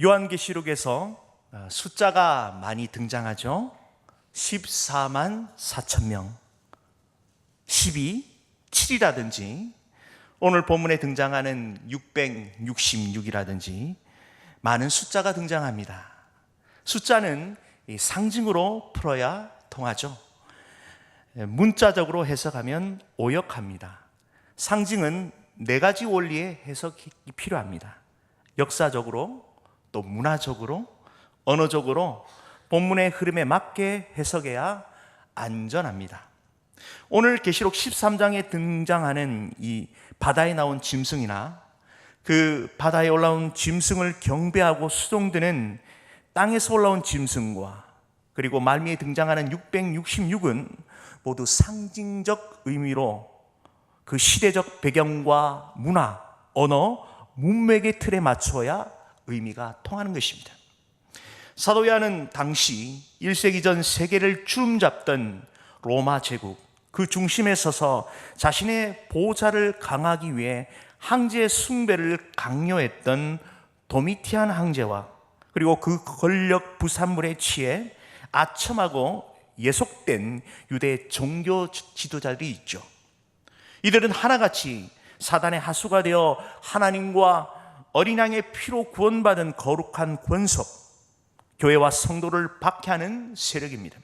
요한계시록에서 숫자가 많이 등장하죠. 14만 4천 명, 12, 7이라든지 오늘 본문에 등장하는 666이라든지 많은 숫자가 등장합니다. 숫자는 상징으로 풀어야 통하죠. 문자적으로 해석하면 오역합니다. 상징은 네 가지 원리의 해석이 필요합니다. 역사적으로, 또 문화적으로, 언어적으로 본문의 흐름에 맞게 해석해야 안전합니다. 오늘 계시록 13장에 등장하는 이 바다에 나온 짐승이나 그 바다에 올라온 짐승을 경배하고 수종드는 땅에서 올라온 짐승과 그리고 말미에 등장하는 666은 모두 상징적 의미로 그 시대적 배경과 문화, 언어, 문맥의 틀에 맞춰야 의미가 통하는 것입니다. 사도 요한은 당시 1세기 전 세계를 주름잡던 로마 제국, 그 중심에 서서 자신의 보호자를 강하기 위해 황제의 숭배를 강요했던 도미티안 황제와 그리고 그 권력 부산물에 취해 아첨하고 예속된 유대 종교 지도자들이 있죠. 이들은 하나같이 사단의 하수가 되어 하나님과 어린 양의 피로 구원받은 거룩한 권속, 교회와 성도를 박해하는 세력입니다.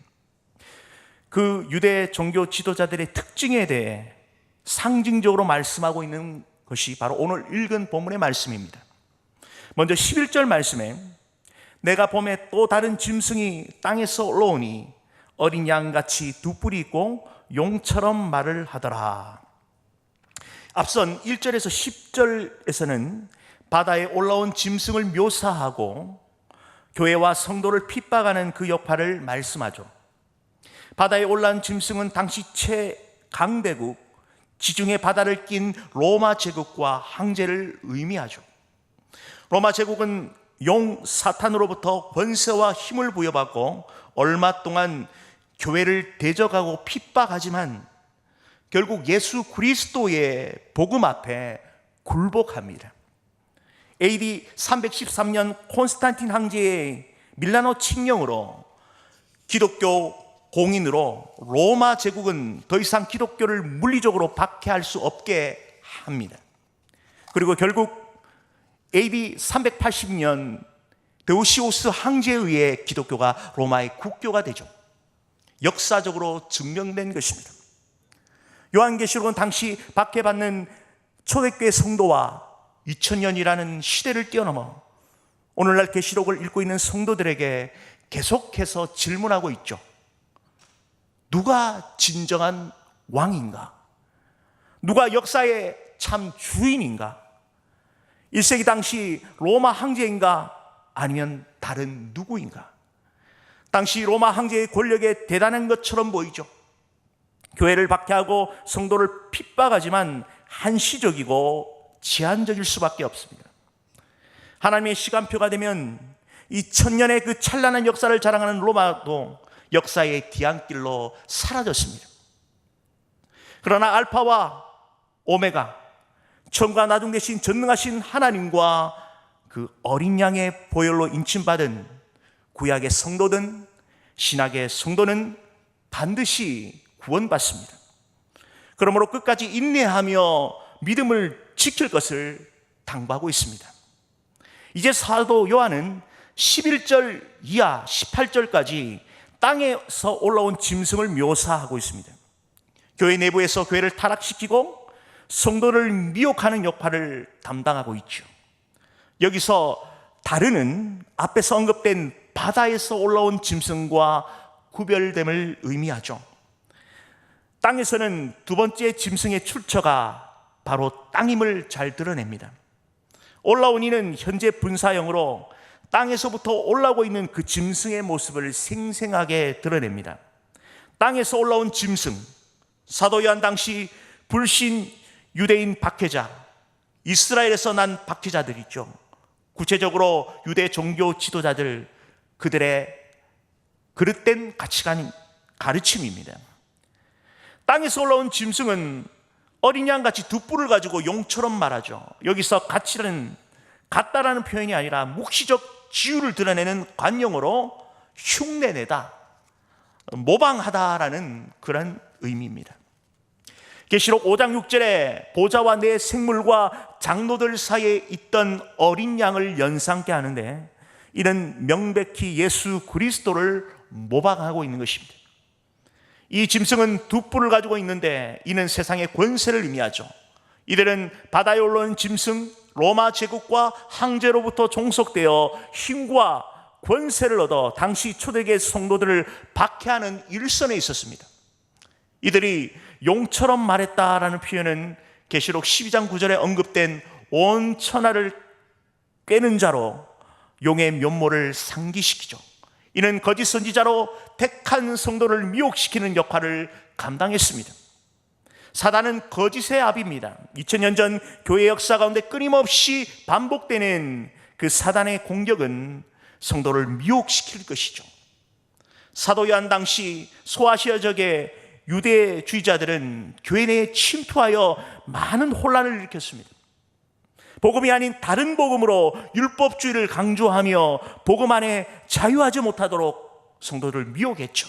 그 유대 종교 지도자들의 특징에 대해 상징적으로 말씀하고 있는 것이 바로 오늘 읽은 본문의 말씀입니다. 먼저 11절 말씀에 내가 봄에 또 다른 짐승이 땅에서 올라오니 어린 양같이 두 뿔이 있고 용처럼 말을 하더라. 앞선 1절에서 10절에서는 바다에 올라온 짐승을 묘사하고 교회와 성도를 핍박하는 그 역할을 말씀하죠. 바다에 올라온 짐승은 당시 최강대국, 지중해 바다를 낀 로마 제국과 황제를 의미하죠. 로마 제국은 용 사탄으로부터 권세와 힘을 부여받고 얼마 동안 교회를 대적하고 핍박하지만 결국 예수 그리스도의 복음 앞에 굴복합니다. AD 313년 콘스탄틴 황제의 밀라노 칙령으로 기독교 공인으로 로마 제국은 더 이상 기독교를 물리적으로 박해할 수 없게 합니다. 그리고 결국 AD 380년 데오시우스 황제에 의해 기독교가 로마의 국교가 되죠. 역사적으로 증명된 것입니다. 요한계시록은 당시 박해받는 초대교회 성도와 2000년이라는 시대를 뛰어넘어 오늘날 계시록을 읽고 있는 성도들에게 계속해서 질문하고 있죠. 누가 진정한 왕인가? 누가 역사의 참 주인인가? 1세기 당시 로마 황제인가? 아니면 다른 누구인가? 당시 로마 황제의 권력에 대단한 것처럼 보이죠. 교회를 박해하고 성도를 핍박하지만 한시적이고 제한적일 수밖에 없습니다. 하나님의 시간표가 되면 2000년의 그 찬란한 역사를 자랑하는 로마도 역사의 뒤안길로 사라졌습니다. 그러나 알파와 오메가, 처음과 나중 되신 전능하신 하나님과 그 어린 양의 보혈로 인침받은 구약의 성도든 신약의 성도는 반드시 구원받습니다. 그러므로 끝까지 인내하며 믿음을 지킬 것을 당부하고 있습니다. 이제 사도 요한은 11절 이하 18절까지 땅에서 올라온 짐승을 묘사하고 있습니다. 교회 내부에서 교회를 타락시키고 성도를 미혹하는 역할을 담당하고 있죠. 여기서 다르는 앞에서 언급된 바다에서 올라온 짐승과 구별됨을 의미하죠. 땅에서는 두 번째 짐승의 출처가 바로 땅임을 잘 드러냅니다. 올라온 이는 현재 분사형으로 땅에서부터 올라오고 있는 그 짐승의 모습을 생생하게 드러냅니다. 땅에서 올라온 짐승, 사도 요한 당시 불신 유대인 박해자, 이스라엘에서 난 박해자들 있죠. 구체적으로 유대 종교 지도자들, 그들의 그릇된 가치관, 가르침입니다. 땅에서 올라온 짐승은 어린 양같이 두 뿔을 가지고 용처럼 말하죠. 여기서 가치는 같다라는 표현이 아니라 묵시적 지위를 드러내는 관용어로 흉내내다, 모방하다라는 그런 의미입니다. 계시록 5장 6절에 보좌와 내 생물과 장로들 사이에 있던 어린 양을 연상케 하는데, 이는 명백히 예수 그리스도를 모방하고 있는 것입니다. 이 짐승은 두 뿔을 가지고 있는데 이는 세상의 권세를 의미하죠. 이들은 바다에 올라오는 짐승, 로마 제국과 황제로부터 종속되어 힘과 권세를 얻어 당시 초대교회 성도들을 박해하는 일선에 있었습니다. 이들이 용처럼 말했다라는 표현은 계시록 12장 9절에 언급된 온 천하를 꿰는 자로 용의 면모를 상기시키죠. 이는 거짓 선지자로 택한 성도를 미혹시키는 역할을 감당했습니다. 사단은 거짓의 아비입니다. 2000년 전 교회 역사 가운데 끊임없이 반복되는 그 사단의 공격은 성도를 미혹시킬 것이죠. 사도 요한 당시 소아시아 지역의 유대주의자들은 교회 내에 침투하여 많은 혼란을 일으켰습니다. 복음이 아닌 다른 복음으로 율법주의를 강조하며 복음 안에 자유하지 못하도록 성도들을 미혹했죠.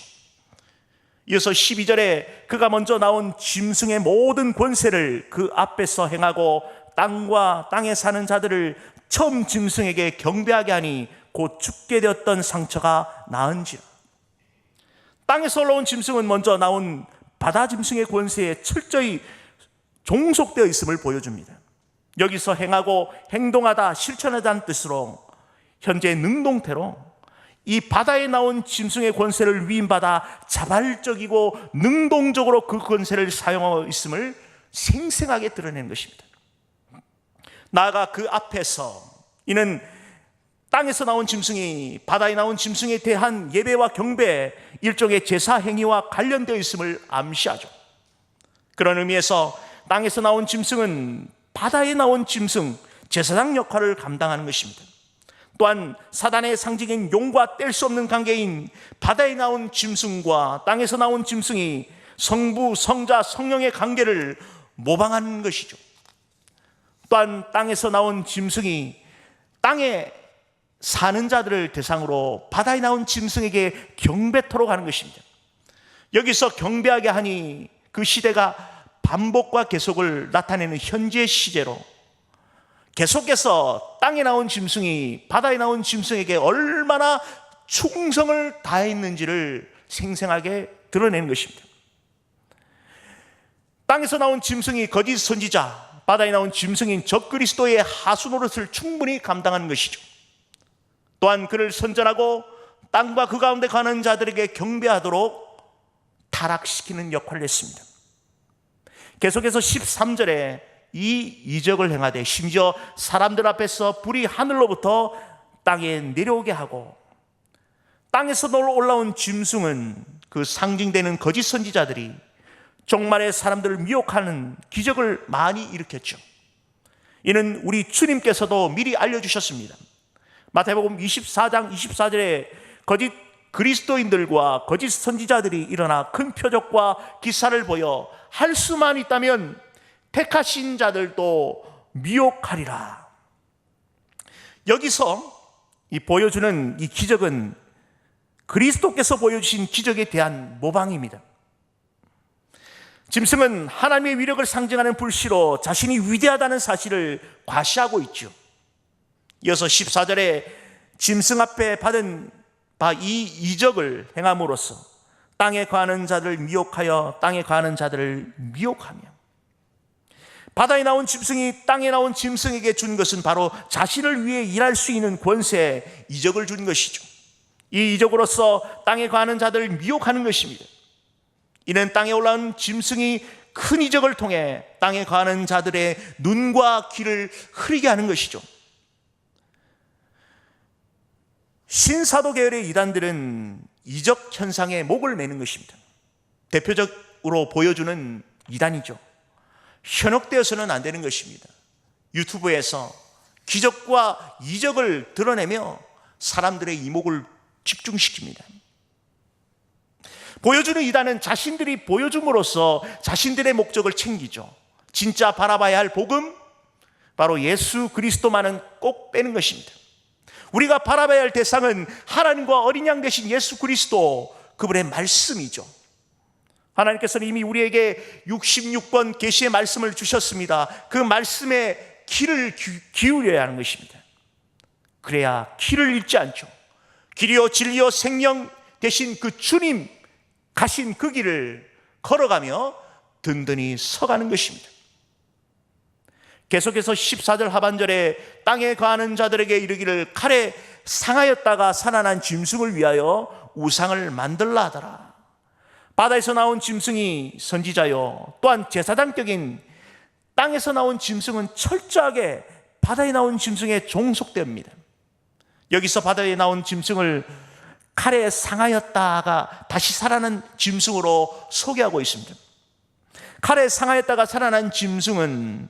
이어서 12절에 그가 먼저 나온 짐승의 모든 권세를 그 앞에서 행하고 땅과 땅에 사는 자들을 처음 짐승에게 경배하게 하니 곧 죽게 되었던 상처가 나은지라. 땅에서 올라온 짐승은 먼저 나온 바다 짐승의 권세에 철저히 종속되어 있음을 보여줍니다. 여기서 행하고 행동하다, 실천하다는 뜻으로 현재 능동태로 이 바다에 나온 짐승의 권세를 위임받아 자발적이고 능동적으로 그 권세를 사용하고 있음을 생생하게 드러내는 것입니다. 나아가 그 앞에서 이는 땅에서 나온 짐승이 바다에 나온 짐승에 대한 예배와 경배, 일종의 제사 행위와 관련되어 있음을 암시하죠. 그런 의미에서 땅에서 나온 짐승은 바다에 나온 짐승, 제사장 역할을 감당하는 것입니다. 또한 사단의 상징인 용과 뗄 수 없는 관계인 바다에 나온 짐승과 땅에서 나온 짐승이 성부, 성자, 성령의 관계를 모방하는 것이죠. 또한 땅에서 나온 짐승이 땅에 사는 자들을 대상으로 바다에 나온 짐승에게 경배토록 하는 것입니다. 여기서 경배하게 하니 그 시대가 반복과 계속을 나타내는 현재 시제로 계속해서 땅에 나온 짐승이 바다에 나온 짐승에게 얼마나 충성을 다했는지를 생생하게 드러내는 것입니다. 땅에서 나온 짐승이 거짓 선지자, 바다에 나온 짐승인 적그리스도의 하수 노릇을 충분히 감당하는 것이죠. 또한 그를 선전하고 땅과 그 가운데 가는 자들에게 경배하도록 타락시키는 역할을 했습니다. 계속해서 13절에 이 이적을 행하되 심지어 사람들 앞에서 불이 하늘로부터 땅에 내려오게 하고, 땅에서 올라온 짐승은 그 상징되는 거짓 선지자들이 종말의 사람들을 미혹하는 기적을 많이 일으켰죠. 이는 우리 주님께서도 미리 알려주셨습니다. 마태복음 24장 24절에 거짓 그리스도인들과 거짓 선지자들이 일어나 큰 표적과 기사를 보여 할 수만 있다면 택하신 자들도 미혹하리라. 여기서 이 보여주는 이 기적은 그리스도께서 보여주신 기적에 대한 모방입니다. 짐승은 하나님의 위력을 상징하는 불씨로 자신이 위대하다는 사실을 과시하고 있죠. 이어서 14절에 짐승 앞에 받은 바 이 이적을 행함으로써 땅에 거하는 자들을 미혹하여 땅에 거하는 자들을 미혹하며, 바다에 나온 짐승이 땅에 나온 짐승에게 준 것은 바로 자신을 위해 일할 수 있는 권세, 이적을 준 것이죠. 이 이적으로서 땅에 거하는 자들을 미혹하는 것입니다. 이는 땅에 올라온 짐승이 큰 이적을 통해 땅에 거하는 자들의 눈과 귀를 흐리게 하는 것이죠. 신사도 계열의 이단들은 이적 현상에 목을 매는 것입니다. 대표적으로 보여주는 이단이죠. 현혹되어서는 안 되는 것입니다. 유튜브에서 기적과 이적을 드러내며 사람들의 이목을 집중시킵니다. 보여주는 이단은 자신들이 보여줌으로써 자신들의 목적을 챙기죠. 진짜 바라봐야 할 복음, 바로 예수 그리스도만은 꼭 빼는 것입니다. 우리가 바라봐야 할 대상은 하나님과 어린 양 되신 예수 그리스도, 그분의 말씀이죠. 하나님께서는 이미 우리에게 66번 계시의 말씀을 주셨습니다. 그 말씀에 귀를 기울여야 하는 것입니다. 그래야 길을 잃지 않죠. 길이요 진리요 생명 되신 그 주님 가신 그 길을 걸어가며 든든히 서가는 것입니다. 계속해서 14절 하반절에 땅에 거하는 자들에게 이르기를 칼에 상하였다가 살아난 짐승을 위하여 우상을 만들라 하더라. 바다에서 나온 짐승이 선지자요, 또한 제사장격인 땅에서 나온 짐승은 철저하게 바다에 나온 짐승에 종속됩니다. 여기서 바다에 나온 짐승을 칼에 상하였다가 다시 살아난 짐승으로 소개하고 있습니다. 칼에 상하였다가 살아난 짐승은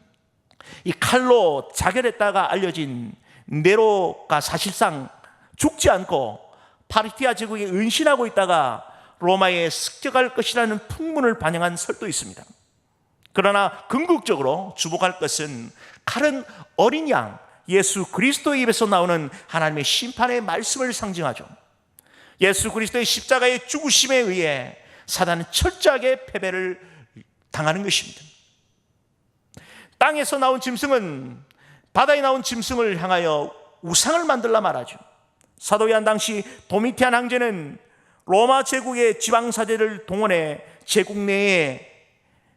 이 칼로 자결했다가 알려진 네로가 사실상 죽지 않고 파르티아 제국에 은신하고 있다가 로마에 습격할 것이라는 풍문을 반영한 설도 있습니다. 그러나 궁극적으로 주목할 것은 칼은 어린 양 예수 그리스도의 입에서 나오는 하나님의 심판의 말씀을 상징하죠. 예수 그리스도의 십자가의 죽으심에 의해 사단은 철저하게 패배를 당하는 것입니다. 땅에서 나온 짐승은 바다에 나온 짐승을 향하여 우상을 만들라 말하죠. 사도 요한 당시 도미티안 황제는 로마 제국의 지방사제를 동원해 제국 내의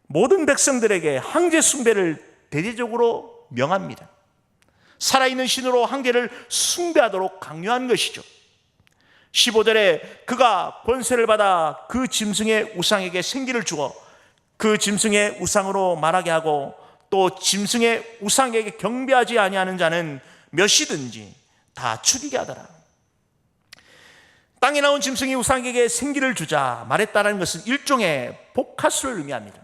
모든 백성들에게 황제 숭배를 대대적으로 명합니다. 살아있는 신으로 황제를 숭배하도록 강요한 것이죠. 15절에 그가 권세를 받아 그 짐승의 우상에게 생기를 주어 그 짐승의 우상으로 말하게 하고 또 짐승의 우상에게 경배하지 아니하는 자는 몇이든지 다 죽이게 하더라. 땅에 나온 짐승이 우상에게 생기를 주자 말했다는 것은 일종의 복하수를 의미합니다.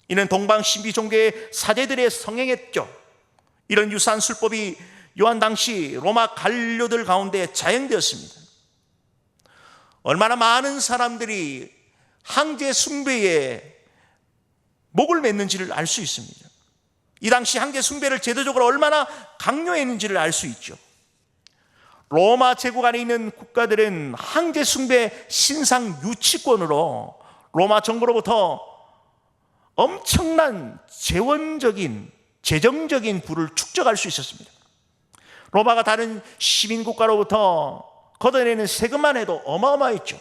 이는 동방 신비 종교의 사제들의 성행했죠. 이런 유사한 술법이 요한 당시 로마 관료들 가운데 자행되었습니다. 얼마나 많은 사람들이 황제 숭배에 목을 맸는지를 알 수 있습니다. 이 당시 황제 숭배를 제도적으로 얼마나 강요했는지를 알 수 있죠. 로마 제국 안에 있는 국가들은 황제 숭배 신상 유치권으로 로마 정부로부터 엄청난 재정적인 부를 축적할 수 있었습니다. 로마가 다른 시민 국가로부터 걷어내는 세금만 해도 어마어마했죠.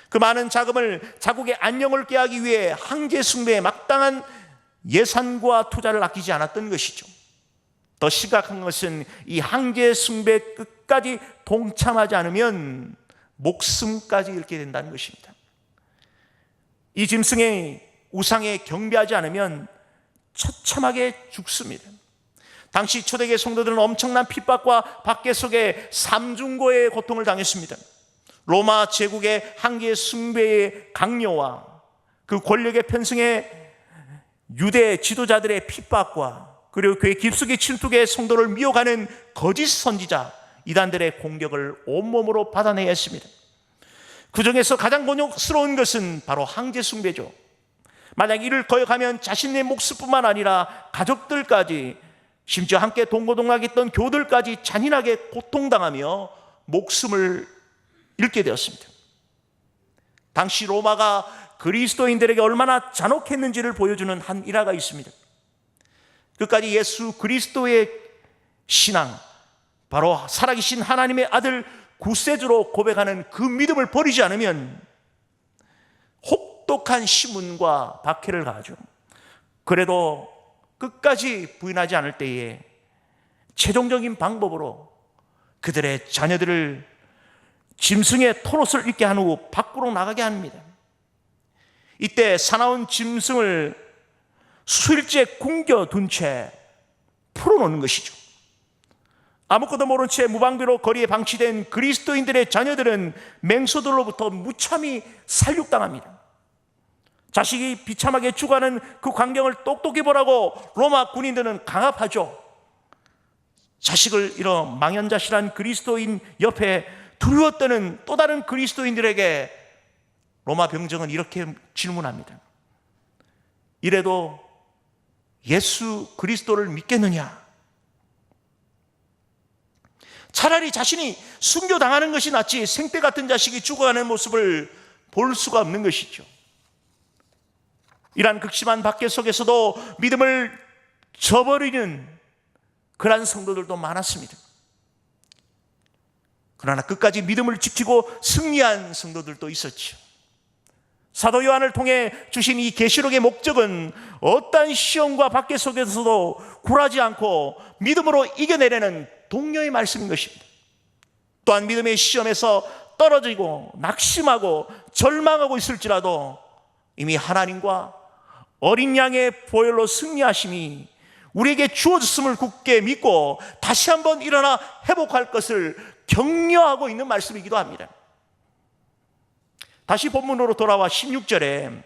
그 많은 자금을 자국의 안녕을 꾀하기 위해 황제 숭배에 마땅한 예산과 투자를 아끼지 않았던 것이죠. 더 심각한 것은 이 황제 숭배 끝까지 동참하지 않으면 목숨까지 잃게 된다는 것입니다. 이 짐승의 우상에 경배하지 않으면 처참하게 죽습니다. 당시 초대교회 성도들은 엄청난 핍박과 박해 속에 삼중고의 고통을 당했습니다. 로마 제국의 황제 숭배의 강요와 그 권력의 편승에 유대 지도자들의 핍박과 그리고 그의 깊숙이 침투해 성도를 미혹하는 거짓 선지자 이단들의 공격을 온몸으로 받아내야 했습니다. 그 중에서 가장 곤욕스러운 것은 바로 황제 숭배죠. 만약 이를 거역하면 자신의 목숨뿐만 아니라 가족들까지, 심지어 함께 동고동락했던 교들까지 잔인하게 고통당하며 목숨을 잃게 되었습니다. 당시 로마가 그리스도인들에게 얼마나 잔혹했는지를 보여주는 한 일화가 있습니다. 끝까지 예수 그리스도의 신앙, 바로 살아계신 하나님의 아들 구세주로 고백하는 그 믿음을 버리지 않으면 혹독한 시문과 박해를 가하죠. 그래도 끝까지 부인하지 않을 때에 최종적인 방법으로 그들의 자녀들을 짐승의 털옷을 입게 한 후 밖으로 나가게 합니다. 이때 사나운 짐승을 수일째 굶겨둔 채 풀어놓는 것이죠. 아무것도 모른 채 무방비로 거리에 방치된 그리스도인들의 자녀들은 맹수들로부터 무참히 살육당합니다. 자식이 비참하게 죽어가는 그 광경을 똑똑히 보라고 로마 군인들은 강압하죠. 자식을 잃어 망연자실한 그리스도인 옆에 두려워 떠는 또 다른 그리스도인들에게 로마 병정은 이렇게 질문합니다. 이래도 예수 그리스도를 믿겠느냐? 차라리 자신이 순교당하는 것이 낫지 생떼 같은 자식이 죽어가는 모습을 볼 수가 없는 것이죠. 이러한 극심한 박해 속에서도 믿음을 저버리는 그러한 성도들도 많았습니다. 그러나 끝까지 믿음을 지키고 승리한 성도들도 있었죠. 사도 요한을 통해 주신 이 계시록의 목적은 어떠한 시험과 박해 속에서도 굴하지 않고 믿음으로 이겨내려는 동료의 말씀인 것입니다. 또한 믿음의 시험에서 떨어지고 낙심하고 절망하고 있을지라도 이미 하나님과 어린 양의 보혈로 승리하심이 우리에게 주어졌음을 굳게 믿고 다시 한번 일어나 회복할 것을 격려하고 있는 말씀이기도 합니다. 다시 본문으로 돌아와 16절에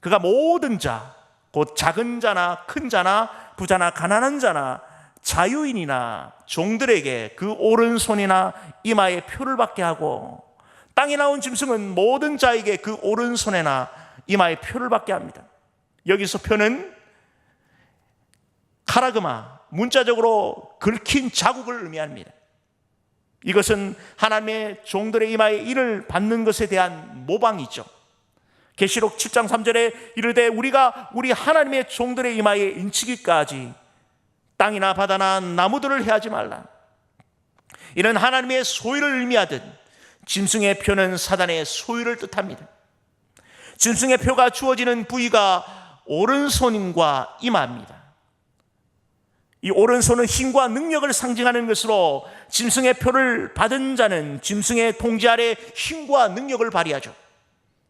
그가 모든 자, 곧 작은 자나 큰 자나 부자나 가난한 자나 자유인이나 종들에게 그 오른손이나 이마에 표를 받게 하고, 땅에 나온 짐승은 모든 자에게 그 오른손에나 이마에 표를 받게 합니다. 여기서 표는 카라그마, 문자적으로 긁힌 자국을 의미합니다. 이것은 하나님의 종들의 이마에 이를 받는 것에 대한 모방이죠. 계시록 7장 3절에 이르되 우리가 우리 하나님의 종들의 이마에 인치기까지 땅이나 바다나 나무들을 해하지 말라. 이는 하나님의 소유를 의미하듯 짐승의 표는 사단의 소유를 뜻합니다. 짐승의 표가 주어지는 부위가 오른손과 이마입니다. 이 오른손은 힘과 능력을 상징하는 것으로 짐승의 표를 받은 자는 짐승의 통제 아래 힘과 능력을 발휘하죠.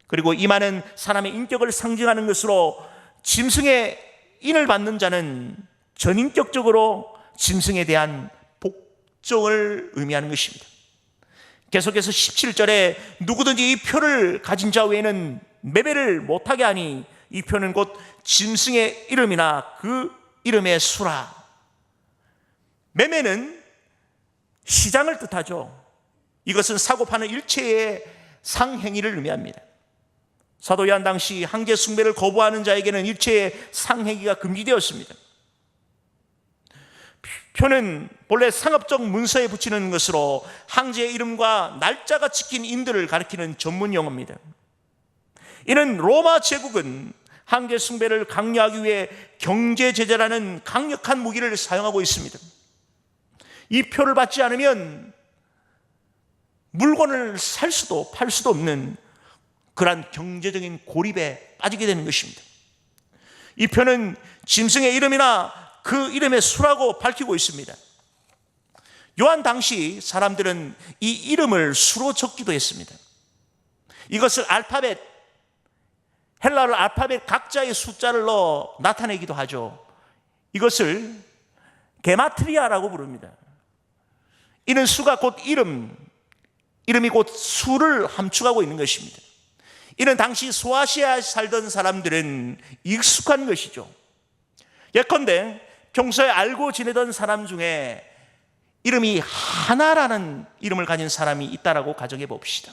그리고 이마는 사람의 인격을 상징하는 것으로 짐승의 인을 받는 자는 전인격적으로 짐승에 대한 복종을 의미하는 것입니다. 계속해서 17절에 누구든지 이 표를 가진 자 외에는 매매를 못하게 하니 이 표는 곧 짐승의 이름이나 그 이름의 수라. 매매는 시장을 뜻하죠. 이것은 사고 파는 일체의 상행위를 의미합니다. 사도 요한 당시 황제 숭배를 거부하는 자에게는 일체의 상행위가 금지되었습니다. 표는 본래 상업적 문서에 붙이는 것으로 황제의 이름과 날짜가 찍힌 인들을 가리키는 전문 용어입니다. 이는 로마 제국은 황제 숭배를 강요하기 위해 경제 제재라는 강력한 무기를 사용하고 있습니다. 이 표를 받지 않으면 물건을 살 수도 팔 수도 없는 그러한 경제적인 고립에 빠지게 되는 것입니다. 이 표는 짐승의 이름이나 그 이름의 수라고 밝히고 있습니다. 요한 당시 사람들은 이 이름을 수로 적기도 했습니다. 이것을 알파벳, 헬라어 알파벳 각자의 숫자를 넣어 나타내기도 하죠. 이것을 게마트리아라고 부릅니다. 이는 수가 곧 이름이 곧 수를 함축하고 있는 것입니다. 이는 당시 소아시아에 살던 사람들은 익숙한 것이죠. 예컨대 평소에 알고 지내던 사람 중에 이름이 하나라는 이름을 가진 사람이 있다라고 가정해 봅시다.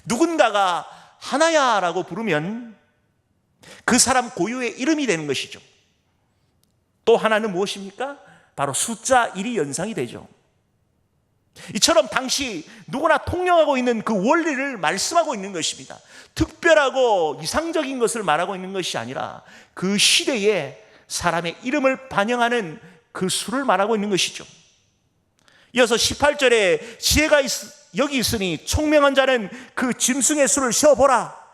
누군가가 하나야라고 부르면 그 사람 고유의 이름이 되는 것이죠. 또 하나는 무엇입니까? 바로 숫자 1이 연상이 되죠. 이처럼 당시 누구나 통용하고 있는 그 원리를 말씀하고 있는 것입니다. 특별하고 이상적인 것을 말하고 있는 것이 아니라 그 시대에 사람의 이름을 반영하는 그 수를 말하고 있는 것이죠. 이어서 18절에 지혜가 여기 있으니 총명한 자는 그 짐승의 수를 세어보라.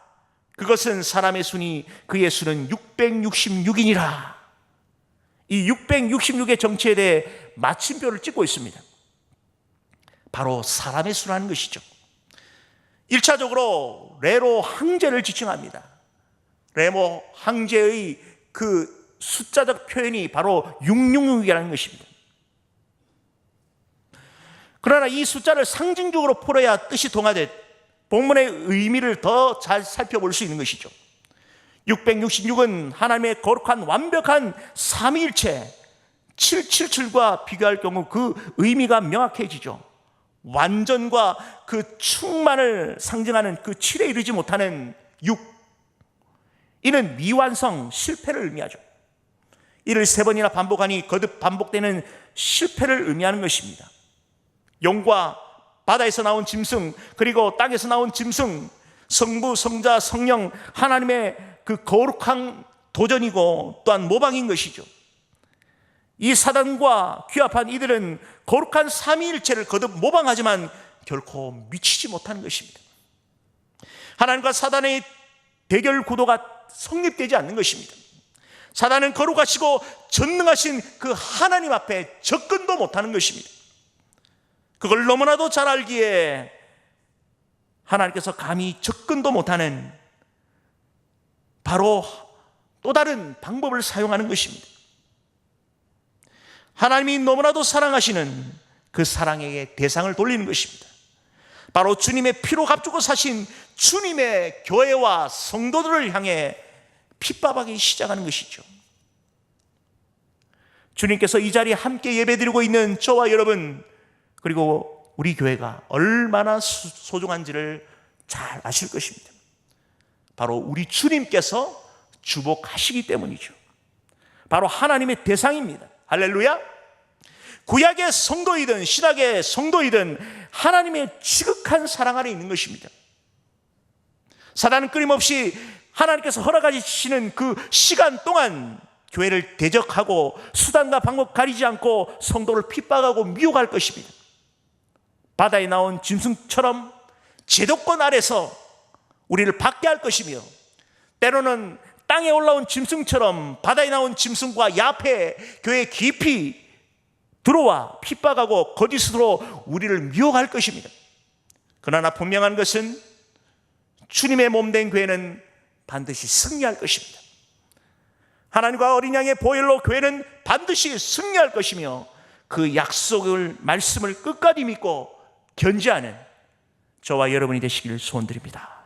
그것은 사람의 수니 그의 수는 666이니라. 이 666의 정체에 대해 마침표를 찍고 있습니다. 바로 사람의 수라는 것이죠. 1차적으로 레로 황제를 지칭합니다. 레모 황제의 그 숫자적 표현이 바로 666이라는 것입니다. 그러나 이 숫자를 상징적으로 풀어야 뜻이 통하듯 본문의 의미를 더 잘 살펴볼 수 있는 것이죠. 666은 하나님의 거룩한 완벽한 삼위일체 777과 비교할 경우 그 의미가 명확해지죠. 완전과 그 충만을 상징하는 그 7에 이르지 못하는 6. 이는 미완성, 실패를 의미하죠. 이를 3번이나 반복하니 거듭 반복되는 실패를 의미하는 것입니다. 용과 바다에서 나온 짐승, 그리고 땅에서 나온 짐승, 성부, 성자, 성령, 하나님의 그 거룩한 도전이고 또한 모방인 것이죠. 이 사단과 규합한 이들은 거룩한 삼위일체를 거듭 모방하지만 결코 미치지 못하는 것입니다. 하나님과 사단의 대결 구도가 성립되지 않는 것입니다. 사단은 거룩하시고 전능하신 그 하나님 앞에 접근도 못하는 것입니다. 그걸 너무나도 잘 알기에 하나님께서 감히 접근도 못하는 바로 또 다른 방법을 사용하는 것입니다. 하나님이 너무나도 사랑하시는 그 사랑에게 대상을 돌리는 것입니다. 바로 주님의 피로 값주고 사신 주님의 교회와 성도들을 향해 핍박하기 시작하는 것이죠. 주님께서 이 자리에 함께 예배드리고 있는 저와 여러분, 그리고 우리 교회가 얼마나 소중한지를 잘 아실 것입니다. 바로 우리 주님께서 주복하시기 때문이죠. 바로 하나님의 대상입니다. 할렐루야. 구약의 성도이든 신약의 성도이든 하나님의 지극한 사랑 아래 있는 것입니다. 사단은 끊임없이 하나님께서 허락하시는 그 시간 동안 교회를 대적하고 수단과 방법 가리지 않고 성도를 핍박하고 미혹할 것입니다. 바다에 나온 짐승처럼 제도권 아래서 우리를 받게 할 것이며, 때로는 땅에 올라온 짐승처럼 바다에 나온 짐승과 야패 교회 깊이 들어와 핍박하고 거짓으로 우리를 미혹할 것입니다. 그러나 분명한 것은 주님의 몸된 교회는 반드시 승리할 것입니다. 하나님과 어린 양의 보혈로 교회는 반드시 승리할 것이며, 그 약속을 말씀을 끝까지 믿고 견지하는 저와 여러분이 되시기를 소원드립니다.